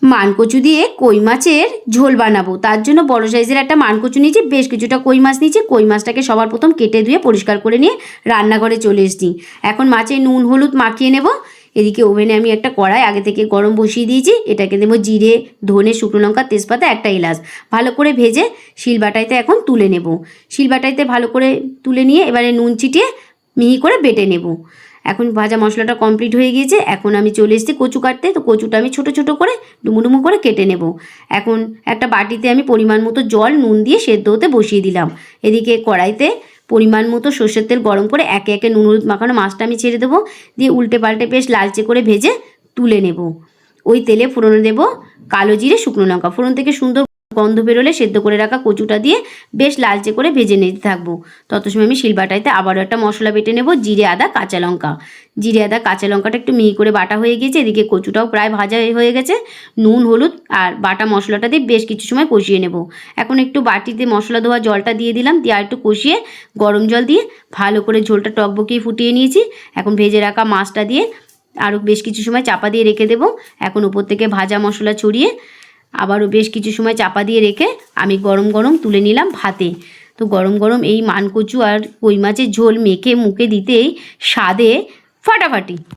মানকচু দিয়ে কই মাছের ঝোল বানাবো। তার জন্য বড় সাইজের একটা মানকচু নিয়েছি, বেশ কিছুটা কই মাছ নিয়েছি। কই মাছটাকে সবার প্রথম কেটে ধুয়ে পরিষ্কার করে নিয়ে রান্নাঘরে চলে এসেছি। এখন মাছে নুন হলুদ মাখিয়ে নেব। এদিকে ওভেনে আমি একটা কড়াই আগে থেকে গরম বসিয়ে দিয়েছি। এটাকে দেবো জিরে, ধনে, শুকনো লঙ্কা, তেজপাতা, একটা এলাচ। ভালো করে ভেজে শিলবাটাইতে এখন তুলে নেব। শিলবাটাইতে ভালো করে তুলে নিয়ে এবারে নুন ছিটিয়ে মিহি করে বেটে নেব। এখন ভাজা মশলাটা কমপ্লিট হয়ে গিয়েছে। এখন আমি চলে এসেছি কচু কাটতে। তো কচুটা আমি ছোটো ছোটো করে ডুমো ডুমো করে কেটে নেব। এখন একটা বাটিতে আমি পরিমাণ মতো জল নুন দিয়ে সেদ্ধ হতে বসিয়ে দিলাম। এদিকে কড়াইতে পরিমাণ মতো সর্ষের তেল গরম করে একে একে নুন হলুদ মাখানো মাছটা আমি ছেড়ে দেবো। দিয়ে উল্টে পাল্টে বেশ লালচে করে ভেজে তুলে নেব। ওই তেলে ফোড়নে দেবো কালো জিরে, শুকনো লঙ্কা। ফোড়ন থেকে সুন্দর গন্ধ বেরোলে সেদ্ধ করে রাখা কচুটা দিয়ে বেশ লালচে করে ভেজে নিতে থাকবো। তত সময় আমি শিলবাটাইতে আবারও একটা মশলা বেটে নেব, জিরে আদা কাঁচা লঙ্কা। জিরে আদা কাঁচা লঙ্কাটা একটু মিহি করে বাটা হয়ে গিয়েছে। এদিকে কচুটাও প্রায় ভাজা হয়ে গেছে। নুন হলুদ আর বাটা মশলাটা দিয়ে বেশ কিছু সময় কষিয়ে নেব। এখন একটু বাটিতে মশলা ধোয়া জলটা দিয়ে দিলাম, দিয়ে আর একটু কষিয়ে গরম জল দিয়ে ভালো করে ঝোলটা টকবকিয়ে ফুটিয়ে নিয়েছি। এখন ভেজে রাখা মাছটা দিয়ে আরও বেশ কিছু সময় চাপা দিয়ে রেখে দেবো। এখন উপর থেকে ভাজা মশলা ছড়িয়ে আবারও বেশ কিছু সময় চাপা দিয়ে রেখে আমি গরম গরম তুলে নিলাম ভাতে। তো গরম গরম এই মানকচু আর কই মাছের ঝোল মেখে মুখে দিতেই স্বাদে ফাটাফাটি।